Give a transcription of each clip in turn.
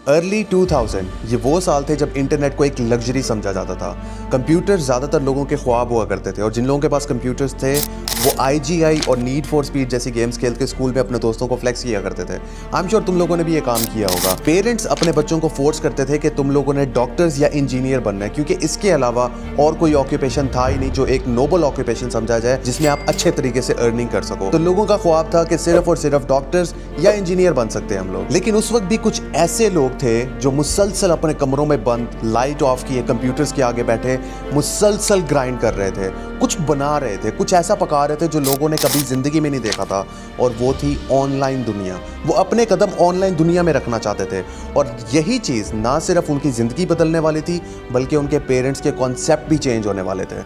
Early 2000 ये वो साल थे जब इंटरनेट को एक लग्जरी समझा जाता था। कंप्यूटर ज़्यादातर लोगों के ख्वाब हुआ करते थे और जिन लोगों के पास कंप्यूटर्स थे वो IGI और नीड फॉर स्पीड जैसी गेम्स खेल के स्कूल में अपने दोस्तों को फ्लेक्स किया करते थे। आई एम श्योर तुम लोगों ने भी ये काम किया होगा। पेरेंट्स अपने बच्चों को फोर्स करते थे कि तुम लोगों ने डॉक्टर्स या इंजीनियर बनना है, क्योंकि इसके अलावा और कोई ऑक्यूपेशन था ही नहीं जो एक नोबल ऑक्यूपेशन समझा जाए जिसमें आप अच्छे तरीके से अर्निंग कर सको। तो लोगों का ख्वाब था कि सिर्फ और सिर्फ डॉक्टर्स या इंजीनियर बन सकते हैं हम लोग। लेकिन उस वक्त भी कुछ ऐसे लोग थे जो मुसलसल अपने कमरों में बंद, लाइट ऑफ किए, कंप्यूटर्स के आगे बैठे मुसलसल ग्राइंड कर रहे थे, कुछ बना रहे थे, कुछ ऐसा पका रहे थे जो लोगों ने कभी जिंदगी में नहीं देखा था। और वो थी ऑनलाइन दुनिया। वो अपने कदम ऑनलाइन दुनिया में रखना चाहते थे और यही चीज़ ना सिर्फ उनकी ज़िंदगी बदलने वाली थी बल्कि उनके पेरेंट्स के कॉन्सेप्ट भी चेंज होने वाले थे।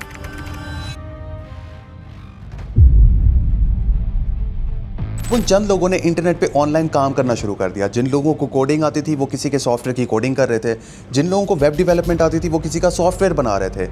उन चंद लोगों ने इंटरनेट पे ऑनलाइन काम करना शुरू कर दिया। जिन लोगों को कोडिंग आती थी वो किसी के सॉफ्टवेयर की कोडिंग कर रहे थे, जिन लोगों को वेब डेवलपमेंट आती थी वो किसी का सॉफ्टवेयर बना रहे थे।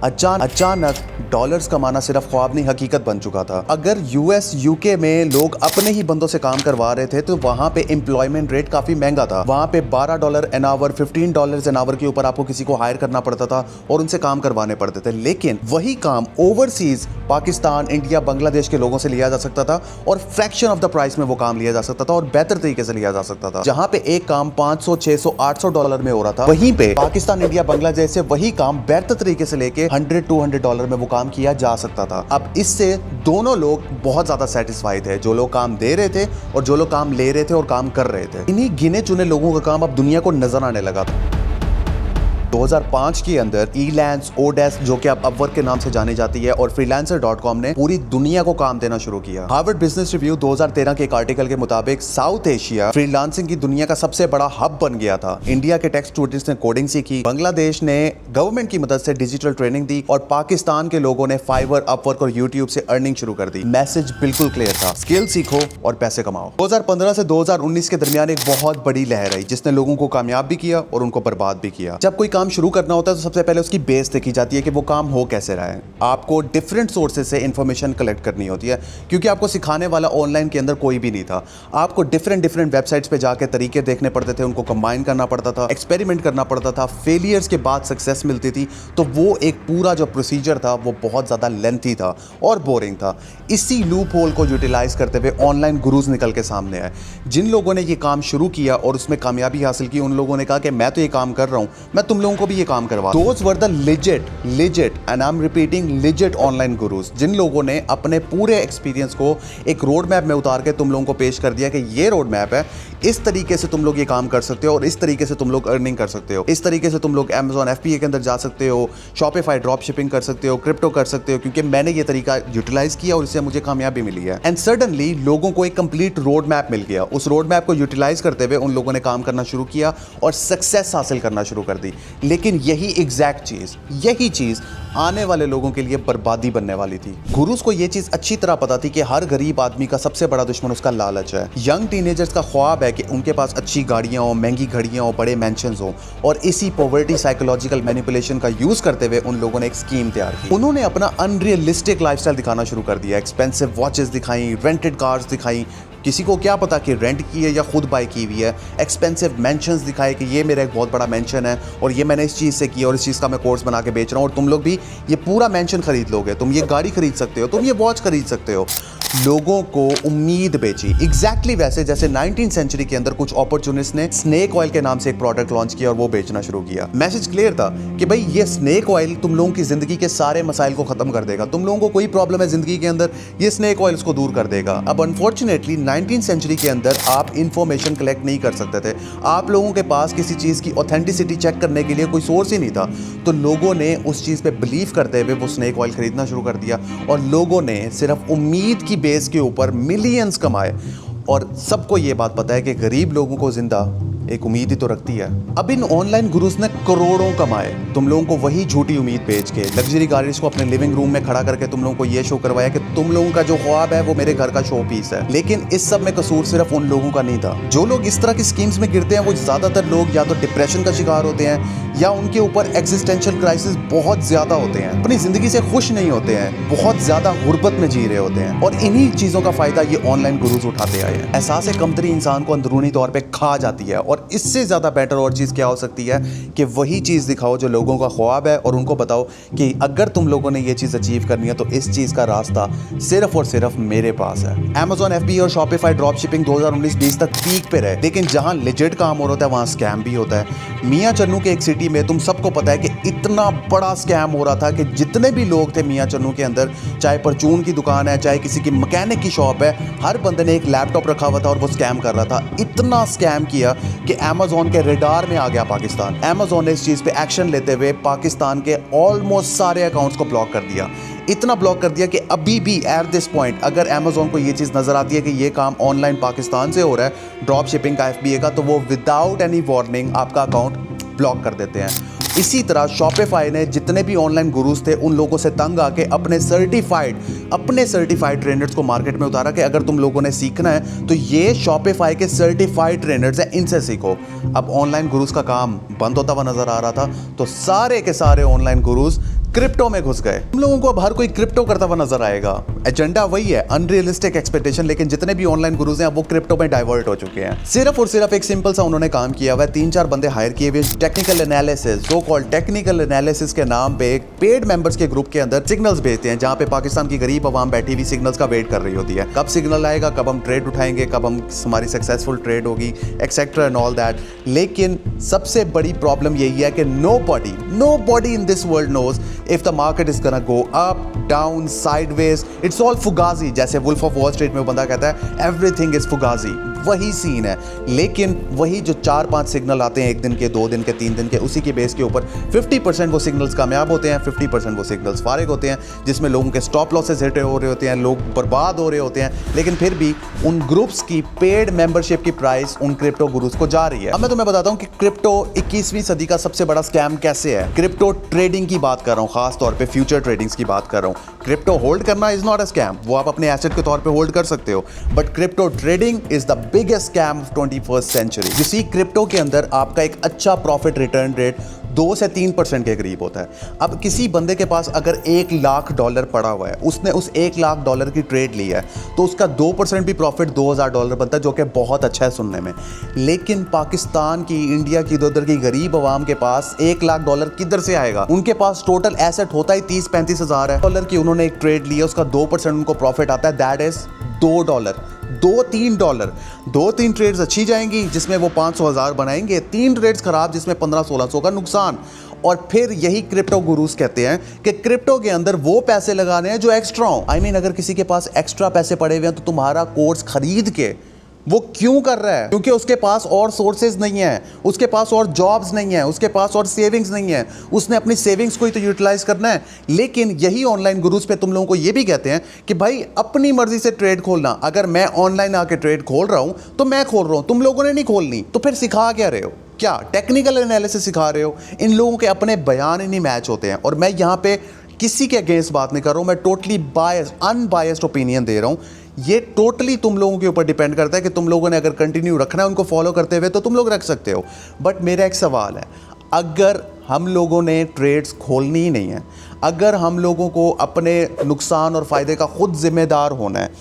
अचानक डॉलर्स कमाना सिर्फ ख्वाब नहीं हकीकत बन चुका था। अगर US UK में लोग अपने ही बंदों से काम करवा रहे थे तो वहां पे एम्प्लॉयमेंट रेट काफी महंगा था। वहां पे $12 एन आवर, $15 एन आवर के ऊपर आपको किसी को हायर करना पड़ता था और उनसे काम करवाने पड़ते थे। लेकिन वही काम ओवरसीज पाकिस्तान, इंडिया, बांग्लादेश के लोगों से लिया जा सकता था और फ्रैक्शन ऑफ द प्राइस में वो काम लिया जा सकता था और बेहतर तरीके से लिया जा सकता था। जहां पे एक काम $500, $600, $800 में हो रहा था, वहीं पे पाकिस्तान, इंडिया, बांग्लादेश से वही काम बेहतर तरीके से लेके $100, $200 में वो काम किया जा सकता था। अब इससे दोनों लोग बहुत ज्यादा सेटिस्फाइड थे, जो लोग काम दे रहे थे और जो लोग काम ले रहे थे और काम कर रहे थे। इन्हीं गिने चुने लोगों का काम अब दुनिया को नजर आने लगा था। 2005 के अंदर Elance, Odesk जो कि अब अपवर्क के नाम से जानी जाती है और freelancer.com ने पूरी दुनिया को काम देना शुरू किया। हार्वर्ड बिजनेस रिव्यू 2013 के एक आर्टिकल के मुताबिक साउथ एशिया फ्रीलांसिंग की दुनिया का सबसे बड़ा हब बन गया था। इंडिया के टेक स्टूडेंट्स ने कोडिंग सीखी, बांग्लादेश ने गवर्नमेंट की मदद से डिजिटल ट्रेनिंग दी और पाकिस्तान के लोगों ने फाइवर, अपवर्क और यूट्यूब से अर्निंग शुरू कर दी। मैसेज बिल्कुल क्लियर था, स्किल सीखो और पैसे कमाओ। 2015 से 2019 के दरमियान एक बहुत बड़ी लहर आई जिसने लोगों को कामयाब भी किया और उनको बर्बाद भी किया। जब कोई काम शुरू करना होता है तो सबसे पहले उसकी बेस देखी जाती है कि वो काम हो कैसे रहा है। आपको डिफरेंट सोर्सेज से इंफॉर्मेशन कलेक्ट करनी होती है, क्योंकि आपको सिखाने वाला ऑनलाइन के अंदर कोई भी नहीं था। आपको डिफरेंट वेबसाइट्स पे जाके तरीके देखने पड़ते थे, उनको कंबाइन करना पड़ता था, एक्सपेरिमेंट करना पड़ता था। फेलियर्स के बाद सक्सेस मिलती थी। तो वो एक पूरा जो प्रोसीजर था वो बहुत ज्यादा लेंथी था और बोरिंग था। इसी लूप होल को यूटिलाइज करते हुए ऑनलाइन गुरुज निकल के सामने आए। जिन लोगों ने ये काम शुरू किया और उसमें कामयाबी हासिल की, उन लोगों ने कहा कि मैं तो ये काम कर रहा हूं, मैं तुम लोगों को भी ये काम करवा। Those were the legit and I'm repeating legit online gurus, जिन लोगों ने अपने पूरे एक्सपीरियंस को एक रोड मैप में उतार के तुम लोगों को पेश कर दिया कि ये रोड मैप है, इस तरीके से तुम लोग ये काम कर सकते हो और इस तरीके से तुम लोग अर्निंग कर सकते हो, इस तरीके से तुम लोग Amazon FBA के अंदर जा सकते हो, Shopify ड्रॉप शिपिंग कर सकते हो, क्रिप्टो कर सकते हो, क्योंकि मैंने ये तरीका यूटिलाइज किया और इससे मुझे कामयाबी मिली है। एंड सडनली लोगों को एक कंप्लीट रोड मैप मिल गया। उस रोड मैप को यूटिलाइज करते हुए उन लोगों ने काम करना शुरू किया और सक्सेस हासिल करना शुरू कर दी। लेकिन यही यही चीज आने वाले लोगों के लिए बर्बादी बनने वाली थी। गुरुज को यह चीज अच्छी तरह पता थी कि हर गरीब आदमी का सबसे बड़ा दुश्मन उसका लालच है। यंग टीनेजर्स का ख्वाब है कि उनके पास अच्छी गाड़ियां हो, महंगी घड़ियां हो, बड़े मेंशंस हो, और इसी पॉवर्टी साइकोलॉजिकल मैनिपुलेशन का यूज करते हुए उन लोगों ने एक स्कीम तैयार की। उन्होंने अपना अनरियलिस्टिक लाइफस्टाइल दिखाना शुरू कर दिया। एक्सपेंसिव वॉचेस दिखाई, रेंटेड कार्स दिखाई, किसी को क्या पता कि रेंट की है या खुद बाय की हुई है। एक्सपेंसिव मेंशंस दिखाए कि ये मेरा एक बहुत बड़ा मेंशन है और ये मैंने इस चीज़ से किया और इस चीज़ का मैं कोर्स बना के बेच रहा हूँ और तुम लोग भी ये पूरा मेंशन खरीद लोगे, तुम ये गाड़ी खरीद सकते हो, तुम ये वॉच खरीद सकते हो। लोगों को उम्मीद बेची। एग्जैक्टली वैसे जैसे 19th सेंचुरी के अंदर कुछ अपॉर्चुनिस्ट ने स्नेक ऑयल के नाम से एक प्रोडक्ट लॉन्च किया और वो बेचना शुरू किया। मैसेज क्लियर था कि भाई ये स्नेक ऑयल तुम लोगों की जिंदगी के सारे मसाइल को खत्म कर देगा। तुम लोगों को कोई प्रॉब्लम है जिंदगी के अंदर, ये स्नेक ऑयल उसको दूर कर देगा। अब अनफॉर्चुनेटली 19th सेंचुरी के अंदर आप इंफॉर्मेशन कलेक्ट नहीं कर सकते थे। आप लोगों के पास किसी चीज की ऑथेंटिसिटी चेक करने के लिए कोई सोर्स ही नहीं था। तो लोगों ने उस चीज पे बिलीव करते हुए वो स्नेक ऑयल खरीदना शुरू कर दिया और लोगों ने सिर्फ उम्मीद की बेस के ऊपर मिलियंस कमाए। और सबको ये बात पता है कि गरीब लोगों को जिंदा एक उम्मीद ही तो रखती है। अब इन ऑनलाइन गुरुज ने करोड़ों कमाए तुम लोगों को वही झूठी उम्मीद बेच के। लग्जरी गाड़ीज को अपने लिविंग रूम में खड़ा करके तुम लोगों को ये शो करवाया कि तुम लोगों का जो ख्वाब है वो मेरे घर का शो पीस है। लेकिन इस सब में कसूर सिर्फ उन लोगों का नहीं था। जो लोग इस तरह की स्कीम्स में गिरते हैं वो ज्यादातर लोग या तो डिप्रेशन का शिकार होते हैं या उनके ऊपर एग्जिस्टेंशियल क्राइसिस बहुत ज्यादा होते हैं, अपनी जिंदगी से खुश नहीं होते हैं, बहुत ज्यादा गुर्बत में जी रहे होते हैं। और इन्हीं चीजों का फायदा ये ऑनलाइन गुरुज उठाते आए। हैं। एहसास कमतरी इंसान को अंदरूनी तौर पे खा जाती है और इससे ज़्यादा बेटर और चीज़ क्या हो सकती है कि वही चीज़ दिखाओ जो लोगों का ख्वाब है और उनको बताओ कि अगर तुम लोगों ने ये चीज़ अचीव करनी है तो इस चीज़ का रास्ता सिर्फ और सिर्फ मेरे पास है। Amazon FBA और Shopify ड्रॉप शिपिंग 2019-20 तक पीक पे रहे, लेकिन जहां लेजिट काम हो रहा है वहां स्कैम भी होता है। मियां चन्नू के एक सिटी में तुम सबको पता है कि इतना बड़ा स्कैम हो रहा था कि जितने भी लोग थे मियां चन्नू के अंदर, चाहे परचून की दुकान है, चाहे किसी की मैकेनिक की शॉप है, हर बंदे ने एक लैपटॉप रखा हुआ था और वो स्कैम कर रहा था। इतना स्कैम किया कि अमेजोन के रेडार में आ गया पाकिस्तान। अमेजोन ने इस चीज़ पे एक्शन लेते हुए पाकिस्तान के ऑलमोस्ट सारे अकाउंट्स को ब्लॉक कर दिया। इतना ब्लॉक कर दिया कि अभी भी एट दिस पॉइंट अगर अमेजोन को ये चीज़ नज़र आती है कि ये काम ऑनलाइन पाकिस्तान से हो रहा है, ड्रॉप शिपिंग का, FBA का, तो वो विदाउट एनी वार्निंग आपका अकाउंट ब्लॉक कर देते हैं। इसी तरह शॉपिफाई ने जितने भी ऑनलाइन गुरुज थे उन लोगों से तंग आके अपने सर्टिफाइड ट्रेनर्स को मार्केट में उतारा कि अगर तुम लोगों ने सीखना है तो ये शॉपिफाई के सर्टिफाइड ट्रेनर्स हैं, इनसे सीखो। अब ऑनलाइन गुरुज का काम बंद होता हुआ नजर आ रहा था तो सारे के सारे ऑनलाइन गुरुज क्रिप्टो में घुस गए। हम लोगों को अब हर कोई क्रिप्टो करता हुआ नजर आएगा। एजेंडा वही है, अनरियलिस्टिक एक्सपेक्टेशन, लेकिन जितने भी ऑनलाइन गुरुज हैं वो क्रिप्टो में डाइवर्ट हो चुके हैं। सिर्फ और सिर्फ एक सिंपल सा उन्होंने काम किया हुआ है, 3-4 बंदे हायर किए हुए technical analysis, so called technical analysis के नाम पे एक पेड मेंबर्स के ग्रुप के अंदर सिग्नल्स भेजते हैं, जहां पे पाकिस्तान की गरीब आवाम बैठी हुई सिग्नल्स का वेट कर रही होती है। कब सिग्नल आएगा, कब हम ट्रेड उठाएंगे, कब हमारी सक्सेसफुल ट्रेड होगी, एक्सेट्रा एंड ऑल दैट। लेकिन सबसे बड़ी प्रॉब्लम यही है कि nobody in this world knows if the market is gonna go up, down, sideways. It's all fugazi, जैसे वुल्फ ऑफ वॉल स्ट्रीट में बंदा कहता है एवरीथिंग इज फुगाजी, वही सीन है। लेकिन वही जो 4-5 सिग्नल आते हैं, 1 दिन के, 2 दिन के, 3 दिन के, उसी के बेस के ऊपर 50% वो सिग्नल्स कामयाब होते हैं, 50% वो सिग्नल्स फारिग होते हैं, जिसमें लोगों के स्टॉप लॉसेस हिट हो रहे होते हैं, लोग बर्बाद हो रहे होते हैं। लेकिन फिर भी उन ग्रुप्स की पेड मेंबरशिप की प्राइस उन क्रिप्टो गुरुज को जा रही है। अब मैं तुम्हें बताता हूं कि क्रिप्टो 21वीं सदी का सबसे बड़ा स्कैम कैसे है। क्रिप्टो ट्रेडिंग की बात कर रहा हूं, खास तौर पे फ्यूचर ट्रेडिंग्स की बात कर रहा हूं। क्रिप्टो होल्ड करना इज नॉट अ स्कैम, वो आप अपने एसेट के तौर पे होल्ड कर सकते हो, but crypto trading is the biggest scam of 21st century. You see, crypto के अंदर आपका एक अच्छा प्रॉफिट रिटर्न रेट 2 से 3% के करीब होता है। अब किसी बंदे के पास अगर $1 लाख पड़ा हुआ है, उसने उस $1 लाख की ट्रेड ली है, तो उसका 2% भी प्रॉफिट $2000 बनता है, जो कि बहुत अच्छा है सुनने में। लेकिन पाकिस्तान की, इंडिया की, इधर की गरीब आवाम के पास $1 लाख किधर से आएगा? उनके पास टोटल एसेट होता ही 30-35 हज़ार है। डॉलर की उन्होंने एक ट्रेड ली है, उसका 2% उनको प्रॉफिट आता है, दैट इज $2, $2-3। 2-3 ट्रेड्स अच्छी जाएंगी जिसमें वो 500,000 बनाएंगे, 3 ट्रेड्स खराब जिसमें 1500-1600 का नुकसान। और फिर यही क्रिप्टो गुरुज कहते हैं कि क्रिप्टो के अंदर वो पैसे लगाने हैं जो एक्स्ट्रा हो। अगर किसी के पास एक्स्ट्रा पैसे पड़े हुए हैं तो तुम्हारा कोर्स खरीद के वो क्यों कर रहा है? क्योंकि उसके पास और सोर्सेज नहीं है, उसके पास और जॉब्स नहीं है, उसके पास और सेविंग्स नहीं है, उसने अपनी सेविंग्स को ही तो यूटिलाइज करना है। लेकिन यही ऑनलाइन गुरुज पे तुम लोगों को ये भी कहते हैं कि भाई अपनी मर्जी से ट्रेड खोलना। अगर मैं ऑनलाइन आके ट्रेड खोल रहा हूं तो मैं खोल रहा हूं, तुम लोगों ने नहीं खोलनी, तो फिर सिखा क्या रहे हो? क्या टेक्निकल एनालिसिस सिखा रहे हो? इन लोगों के अपने बयान ही नहीं मैच होते हैं। और मैं यहाँ पे किसी के अगेंस्ट बात नहीं कर रहा हूं, मैं टोटली अनबायस्ड ओपिनियन दे रहा हूं। ये टोटली तुम लोगों के ऊपर डिपेंड करता है कि तुम लोगों ने अगर कंटिन्यू रखना है उनको फॉलो करते हुए तो तुम लोग रख सकते हो। बट मेरा एक सवाल है, अगर हम लोगों ने ट्रेड्स खोलनी ही नहीं है, अगर हम लोगों को अपने नुकसान और फ़ायदे का खुद जिम्मेदार होना है,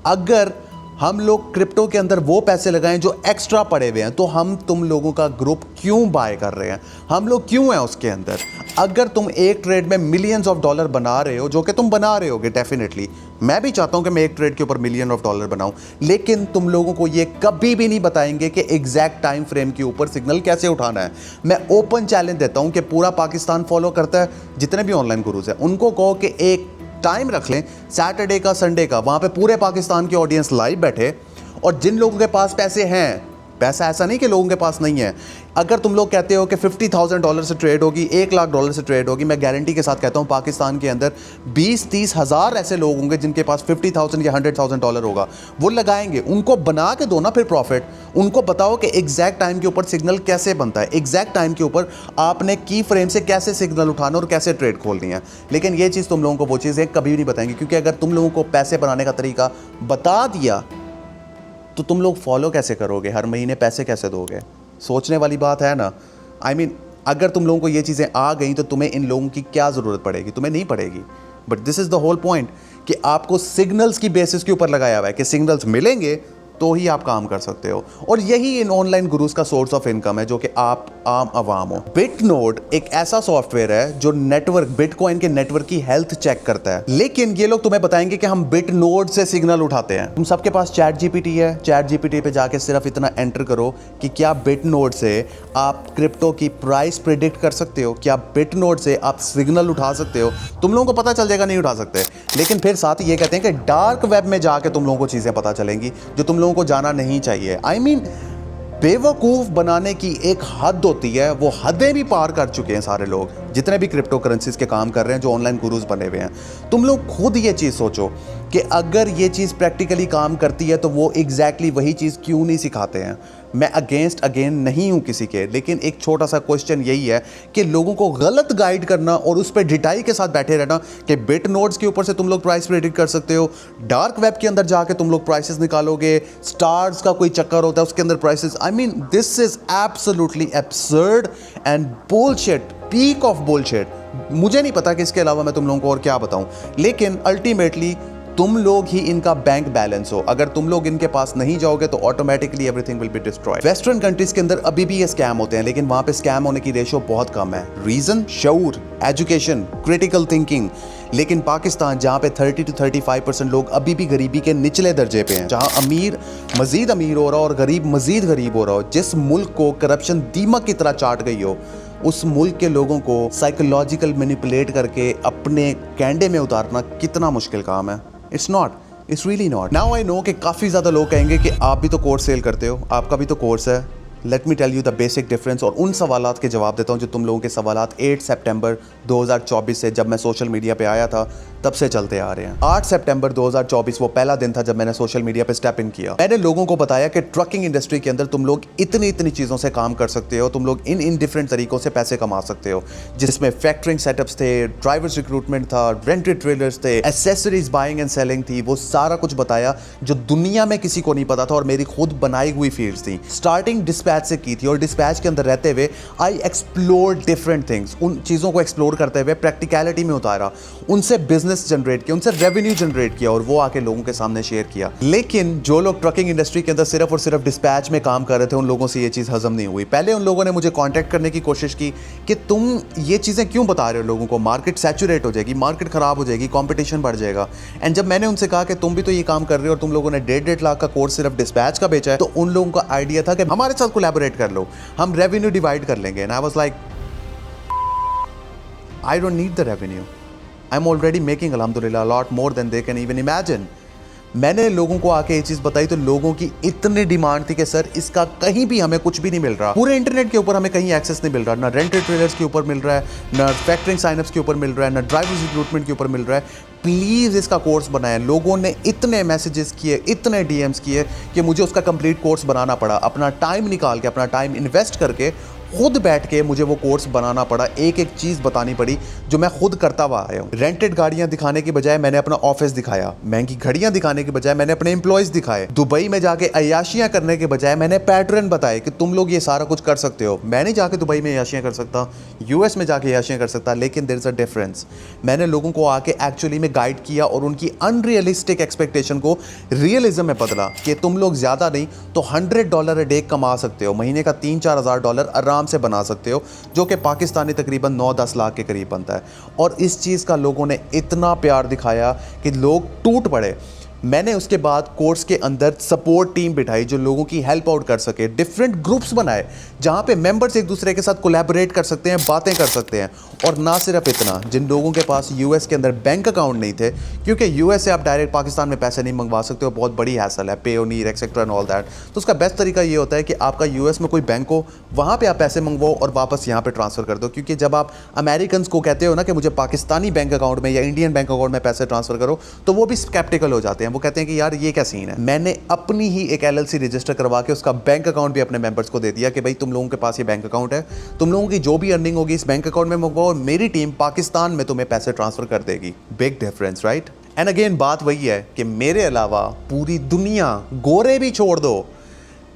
अगर हम लोग क्रिप्टो के अंदर वो पैसे लगाएं जो एक्स्ट्रा पड़े हुए हैं, तो हम तुम लोगों का ग्रुप क्यों बाय कर रहे हैं? हम लोग क्यों हैं उसके अंदर? अगर तुम एक ट्रेड में मिलियंस ऑफ डॉलर बना रहे हो, जो कि तुम बना रहे होगे डेफिनेटली, मैं भी चाहता हूं कि मैं एक ट्रेड के ऊपर $1 मिलियन बनाऊं, लेकिन तुम लोगों को ये कभी भी नहीं बताएंगे कि एग्जैक्ट टाइम फ्रेम के ऊपर सिग्नल कैसे उठाना है। मैं ओपन चैलेंज देता हूं कि पूरा पाकिस्तान फॉलो करता है, जितने भी ऑनलाइन गुरुज हैं उनको कहो कि एक टाइम रख लें, सैटरडे का, संडे का, वहाँ पे पूरे पाकिस्तान की ऑडियंस लाइव बैठे, और जिन लोगों के पास पैसे हैं, पैसा ऐसा नहीं कि लोगों के पास नहीं है, अगर तुम लोग कहते हो कि $50,000 से ट्रेड होगी, $1 लाख से ट्रेड होगी, मैं गारंटी के साथ कहता हूँ पाकिस्तान के अंदर 20-30 हज़ार ऐसे लोग होंगे जिनके पास $50,000 या $100,000 होगा, वो लगाएंगे। उनको बना के दो ना फिर प्रॉफिट, उनको बताओ कि एग्जैक्ट टाइम के ऊपर सिग्नल कैसे बनता है, एग्जैक्ट टाइम के ऊपर आपने की फ्रेम से कैसे सिग्नल उठाना और कैसे ट्रेड खोलनी है। लेकिन ये चीज़ तुम लोगों को वो चीज़ें कभी नहीं बताएंगे, क्योंकि अगर तुम लोगों को पैसे बनाने का तरीका बता दिया तो तुम लोग फॉलो कैसे करोगे? हर महीने पैसे कैसे दोगे? सोचने वाली बात है ना। अगर तुम लोगों को ये चीज़ें आ गई तो तुम्हें इन लोगों की क्या ज़रूरत पड़ेगी? तुम्हें नहीं पड़ेगी। But this is the whole point कि आपको सिग्नल्स की बेसिस के ऊपर लगाया हुआ है कि सिग्नल्स मिलेंगे तो ही आप काम कर सकते हो। और यही इन ऑनलाइन गुरुज का सोर्स ऑफ इनकम है, जो कि आप आम आवाम हो। बिटनोड एक ऐसा सॉफ्टवेयर है जो नेटवर्क बिटकॉइन के नेटवर्क की हेल्थ चेक करता है। लेकिन ये लोग तुम्हें बताएंगे कि हम बिटनोड से सिग्नल उठाते हैं। तुम सबके पास चैट जीपीटी है, चैट जीपीटी पे जाके सिर्फ इतना एंटर करो कि क्या बिटनोड से आप क्रिप्टो की प्राइस प्रिडिक्ट कर सकते हो, क्या बिटनोड से आप सिग्नल उठा सकते हो। तुम लोगों को पता चल जाएगा नहीं उठा सकते, लेकिन फिर साथ ही ये कहते हैं कि डार्क वेब में जाके तुम लोगों को चीजें पता चलेंगी जो तुम लोगों को जाना नहीं चाहिए। आई मीन बेवकूफ बनाने की एक हद होती है, वो हदें भी पार कर चुके हैं सारे लोग, जितने भी क्रिप्टो करेंसीज के काम कर रहे हैं, जो ऑनलाइन गुरुज बने हुए हैं। तुम लोग खुद ये चीज सोचो कि अगर ये चीज प्रैक्टिकली काम करती है तो वो एग्जैक्टली वही चीज क्यों नहीं सिखाते हैं। मैं अगेंस्ट अगेन नहीं हूं किसी के, लेकिन एक छोटा सा क्वेश्चन यही है कि लोगों को गलत गाइड करना और उस पर डिटाई के साथ बैठे रहना कि बिट नोड्स के ऊपर से तुम लोग प्राइस प्रेडिक्ट कर सकते हो, डार्क वेब के अंदर जाके तुम लोग प्राइसेस निकालोगे, स्टार्स का कोई चक्कर होता है उसके अंदर prices. I mean this is absolutely absurd and bullshit, peak of bullshit. मुझे नहीं पता कि इसके अलावा मैं तुम लोगों को और क्या बताऊं, लेकिन अल्टीमेटली तुम लोग ही इनका बैंक बैलेंस हो। अगर तुम लोग इनके पास नहीं जाओगे तो automatically everything will be destroyed. Western countries के अंदर अभी भी ये स्कैम होते हैं, लेकिन वहां पे स्कैम होने की रेशियो बहुत कम है। रीजन शऊर, एजुकेशन, क्रिटिकल थिंकिंग। लेकिन पाकिस्तान, जहां पे 30 to 35% लोग अभी भी गरीबी के निचले दर्जे पे हैं, जहां अमीर मजीद अमीर हो रहा हो और गरीब मजीद गरीब हो रहा हो, जिस मुल्क को करप्शन दीमक की तरह चाट गई हो, उस मुल्क के लोगों को साइकोलॉजिकल मैनिपुलेट करके अपने कैंडे में उतारना कितना मुश्किल काम है। It's not, it's really not. Now I know कि काफ़ी ज़्यादा लोग कहेंगे कि आप भी तो कोर्स सेल करते हो, आपका भी तो कोर्स है। Let me tell you the basic difference, और उन सवालात के जवाब देता हूँ जो तुम लोगों के सवालात 8 सितंबर 2024 से, जब मैं सोशल मीडिया पे आया था, तब से चलते आ रहे हैं। 8 सितंबर 2024 वो पहला दिन था जब मैंने सोशल मीडिया पे स्टेप इन किया। मैंने लोगों को बताया कि ट्रकिंग इंडस्ट्री के अंदर तुम लोग इतनी इतनी चीज़ों से काम कर सकते हो, तुम लोग इन डिफरेंट तरीकों से पैसे कमा सकते हो, जिसमें फैक्टरिंग सेटअप्स थे, ड्राइवर्स रिक्रूटमेंट था, रेंटेड ट्रेलर्स थे, एसेसरीज बाइंग एंड सेलिंग थी। वो सारा कुछ बताया जो दुनिया में किसी को नहीं पता था और मेरी खुद बनाई हुई फील्ड्स थी। स्टार्टिंग डिस्पैच से की थी, और डिस्पैच के अंदर रहते हुए आई एक्सप्लोर डिफरेंट थिंग्स। उन चीज़ों को एक्सप्लोर करते हुए प्रैक्टिकलिटी में उतारा, उनसे बिजनेस जनरेट किया, उनसे रेवेन्यू जनरेट किया, और वो आके लोगों के सामने शेयर किया। लेकिन जो लोग ट्रकिंग इंडस्ट्री के अंदर सिर्फ और सिर्फ डिस्पैच में काम कर रहे थे, उन लोगों से ये चीज़ हजम नहीं हुई। पहले उन लोगों ने मुझे कॉन्टैक्ट करने की कोशिश की कि तुम ये चीज़ें क्यों बता रहे हो लोगों को, मार्केट सैचुरेट हो जाएगी, मार्केट खराब हो जाएगी, कॉम्पिटिशन बढ़ जाएगा। एंड जब मैंने उनसे कहा कि तुम भी तो ये काम कर रहे हो और तुम लोगों ने 1.5 लाख का कोर्स सिर्फ डिस्पैच का बेचा है, तो उन लोगों का आइडिया था कि हमारे साथ कोलैबोरेट कर लो, हम रेवेन्यू डिवाइड कर लेंगे। And I was like, I don't need the revenue, I am already making अल्हम्दुलिल्लाह lot more than they can even imagine. मैंने लोगों को आके ये चीज़ बताई तो लोगों की इतनी डिमांड थी कि सर इसका कहीं भी हमें कुछ भी नहीं मिल रहा, पूरे इंटरनेट के ऊपर हमें कहीं एक्सेस नहीं मिल रहा, ना रेंटेड ट्रेलर्स के ऊपर मिल रहा है, ना फैक्टरिंग साइनअप्स के ऊपर मिल रहा है, ना ड्राइवर्स रिक्रूटमेंट के ऊपर मिल रहा है, प्लीज़ इसका कोर्स बनाएं। लोगों ने इतने मैसेजेस किए, इतने डीएम्स किए कि मुझे उसका कंप्लीट कोर्स बनाना पड़ा, अपना टाइम निकाल के, अपना टाइम इन्वेस्ट करके खुद बैठ के मुझे वो कोर्स बनाना पड़ा। एक एक चीज़ बतानी पड़ी जो मैं खुद करता हुआ आया हूँ। रेंटेड गाड़ियाँ दिखाने की बजाय मैंने अपना ऑफिस दिखाया, महंगी घड़ियाँ दिखाने की बजाय मैंने अपने एम्प्लॉयज़ दिखाए, दुबई में जाके अय्याशियाँ करने के बजाय मैंने पैटर्न बताए कि तुम लोग ये सारा कुछ कर सकते हो। मैं नहीं जाके दुबई में अय्याशियाँ कर सकता, यूएस में जाके अय्याशियाँ कर सकता, लेकिन देयर इज़ अ डिफरेंस। मैंने लोगों को आके एक्चुअली में गाइड किया और उनकी अनरियलिस्टिक एक्सपेक्टेशन को रियलिज्म में बदला कि तुम लोग ज़्यादा नहीं तो $100 अ डे कमा सकते हो, महीने का $3-4 हज़ार आराम से बना सकते हो, जो कि पाकिस्तानी तकरीबन 9-10 लाख के करीब बनता है। और इस चीज़ का लोगों ने इतना प्यार दिखाया कि लोग टूट पड़े। मैंने उसके बाद कोर्स के अंदर सपोर्ट टीम बिठाई जो लोगों की हेल्प आउट कर सके, डिफरेंट ग्रुप्स बनाए जहां पे मेंबर्स एक दूसरे के साथ कोलैबोरेट कर सकते हैं, बातें कर सकते हैं। और ना सिर्फ इतना, जिन लोगों के पास यूएस के अंदर बैंक अकाउंट नहीं थे, क्योंकि यूएस से आप डायरेक्ट पाकिस्तान में पैसे नहीं मंगवा सकते हो, बहुत बड़ी हैसल है, Payoneer etcetera and all that. तो उसका बेस्ट तरीका ये होता है कि आपका यूएस में कोई बैंक हो, वहाँ पर आप पैसे मंगवाओ और वापस यहाँ पर ट्रांसफ़र कर दो। क्योंकि जब आप अमेरिकन को कहते हो ना कि मुझे पाकिस्तानी बैंक अकाउंट में या इंडियन बैंक अकाउंट में पैसे ट्रांसफ़र करो, तो वो भी स्केप्टिकल हो जाते हैं। वो कहते हैं कि यार ये क्या सीन है। मैंने अपनी ही एक एलएलसी रजिस्टर करवा के उसका बैंक अकाउंट भी अपने मेंबर्स को दे दिया कि भाई तुम लोगों के पास ये बैंक अकाउंट है, तुम लोगों की जो भी अर्निंग होगी इस बैंक अकाउंट में मंगवाओ और मेरी टीम पाकिस्तान में तुम्हें पैसे ट्रांसफर कर देगी। Big difference, right? And again बात वही है कि मेरे अलावा पूरी दुनिया, गोरे भी छोड़ दो,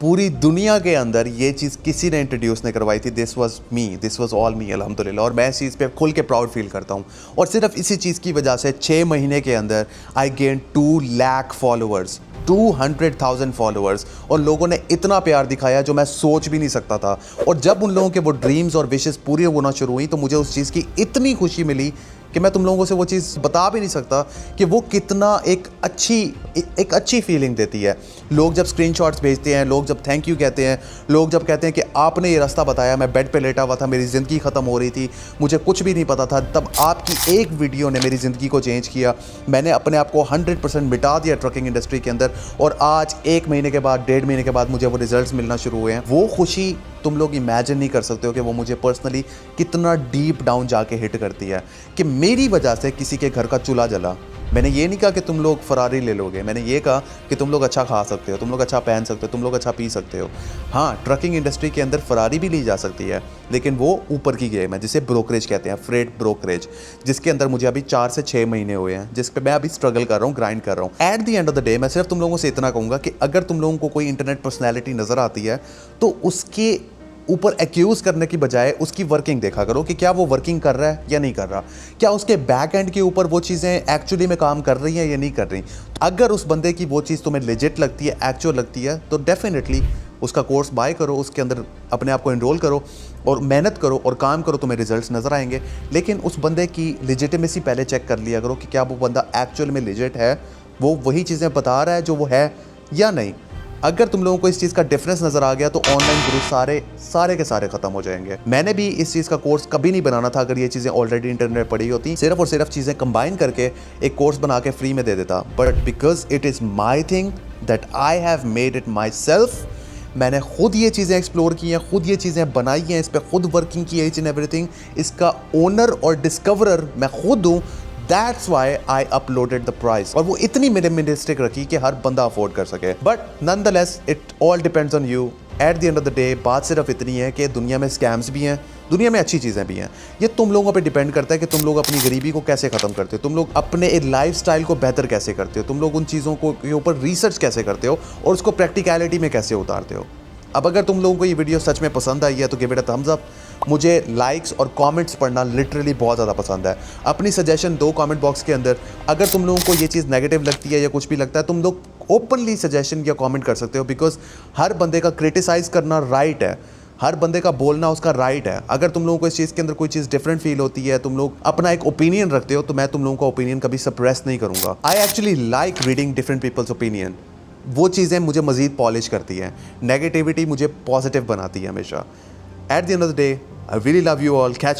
पूरी दुनिया के अंदर ये चीज़ किसी ने इंट्रोड्यूस नहीं करवाई थी। This was me, this was all me अल्हम्दुलिल्लाह। और मैं इस चीज़ पे खुल के प्राउड फील करता हूँ। और सिर्फ इसी चीज़ की वजह से 6 महीने के अंदर I gain 2 lakh followers. 200,000 followers, और लोगों ने इतना प्यार दिखाया जो मैं सोच भी नहीं सकता था। और जब उन लोगों के वो ड्रीम्स और विशेस पूरी होना शुरू हुई तो मुझे उस चीज़ की इतनी खुशी मिली कि मैं तुम लोगों से वो चीज़ बता भी नहीं सकता कि वो कितना एक अच्छी फीलिंग देती है। लोग जब स्क्रीनशॉट्स भेजते हैं, लोग जब थैंक यू कहते हैं, लोग जब कहते हैं कि आपने ये रास्ता बताया, मैं बेड पे लेटा हुआ था, मेरी ज़िंदगी ख़त्म हो रही थी, मुझे कुछ भी नहीं पता था, तब आपकी एक वीडियो ने मेरी ज़िंदगी को चेंज किया। मैंने अपने आप को 100% मिटा दिया ट्रकिंग इंडस्ट्री के अंदर, और आज 1 महीने के बाद, 1.5 महीने के बाद मुझे वो रिजल्ट्स मिलना शुरू हुए हैं। वो खुशी तुम लोग इमेजिन नहीं कर सकते हो कि वो मुझे पर्सनली कितना डीप डाउन जाके हिट करती है कि मेरी वजह से किसी के घर का चूल्हा जला। मैंने ये नहीं कहा कि तुम लोग फरारी ले लोगे, मैंने ये कहा कि तुम लोग अच्छा खा सकते हो, तुम लोग अच्छा पहन सकते हो, तुम लोग अच्छा पी सकते हो। हाँ, ट्रकिंग इंडस्ट्री के अंदर फरारी भी ली जा सकती है, लेकिन वो ऊपर की गेम है जिसे ब्रोकरेज कहते हैं, फ्रेट ब्रोकरेज, जिसके अंदर मुझे अभी 4 से 6 महीने हुए हैं, जिस पे मैं अभी स्ट्रगल कर रहा हूँ, ग्राइंड कर रहा हूँ। At the end of the day मैं सिर्फ तुम लोगों से इतना कहूँगा कि अगर तुम लोगों को कोई इंटरनेट पर्सनैलिटी नज़र आती है तो उसके ऊपर एक्यूज़ करने की बजाय उसकी वर्किंग देखा करो कि क्या वो वर्किंग कर रहा है या नहीं कर रहा, क्या उसके बैक एंड के ऊपर वो चीज़ें एक्चुअली में काम कर रही हैं या नहीं कर रही। अगर उस बंदे की वो चीज़ तुम्हें लेजिट लगती है, एक्चुअल लगती है, तो डेफिनेटली उसका कोर्स बाय करो, उसके अंदर अपने आप को इनरोल करो और मेहनत करो और काम करो, तुम्हें रिजल्ट्स नज़र आएंगे। लेकिन उस बंदे की लेजिटिमेसी पहले चेक कर लिया करो कि क्या वो बंदा एक्चुअल में लेजिट है, वो वही चीज़ें बता रहा है जो वो है या नहीं। अगर तुम लोगों को इस चीज़ का डिफरेंस नज़र आ गया तो ऑनलाइन गुरु सारे के सारे ख़त्म हो जाएंगे। मैंने भी इस चीज़ का कोर्स कभी नहीं बनाना था अगर ये चीज़ें ऑलरेडी इंटरनेट पड़ी होती, सिर्फ और सिर्फ चीज़ें कंबाइन करके एक कोर्स बना के फ्री में दे देता। But because it is my thing that I have made it my self, मैंने खुद ये चीज़ें एक्सप्लोर की हैं, खुद ये चीज़ें बनाई हैं, इस पर खुद वर्किंग की है, ईच एंड एवरीथिंग। इसका ओनर और डिस्कवरर मैं खुद हूँ। That's why I uploaded the price, और वो इतनी मिनिमलिस्टिक रखी कि हर बंदा अफोर्ड कर सके। But nonetheless it all depends on you. At the end of the day बात सिर्फ इतनी है कि दुनिया में स्कैम्स भी हैं, दुनिया में अच्छी चीज़ें भी हैं। ये तुम लोगों पे डिपेंड करता है कि तुम लोग अपनी गरीबी को कैसे ख़त्म करते हो, तुम लोग अपने एक लाइफ स्टाइल को बेहतर कैसे करते हो, तुम लोग उन चीज़ों को के ऊपर रिसर्च कैसे करते हो और उसको प्रैक्टिकलिटी में कैसे उतारते हो। अब अगर तुम लोगों को ये वीडियो सच में पसंद आई है तो give it a thumbs up. मुझे लाइक्स और कमेंट्स पढ़ना लिटरली बहुत ज़्यादा पसंद है। अपनी सजेशन दो कमेंट बॉक्स के अंदर। अगर तुम लोगों को ये चीज़ नेगेटिव लगती है या कुछ भी लगता है, तुम लोग ओपनली सजेशन या कमेंट कर सकते हो, बिकॉज हर बंदे का क्रिटिसाइज़ करना राइट है, हर बंदे का बोलना उसका राइट है। अगर तुम लोगों को इस चीज़ के अंदर कोई चीज़ डिफरेंट फील होती है, तुम लोग अपना एक ओपिनियन रखते हो, तो मैं तुम लोगों का ओपिनियन कभी सप्रेस नहीं करूँगा। I actually like reading different peoples opinion. वो चीज़ें मुझे मज़ीद पॉलिश करती हैं, नेगेटिविटी मुझे पॉजिटिव बनाती है हमेशा। At the end of the day I really love you all. Catch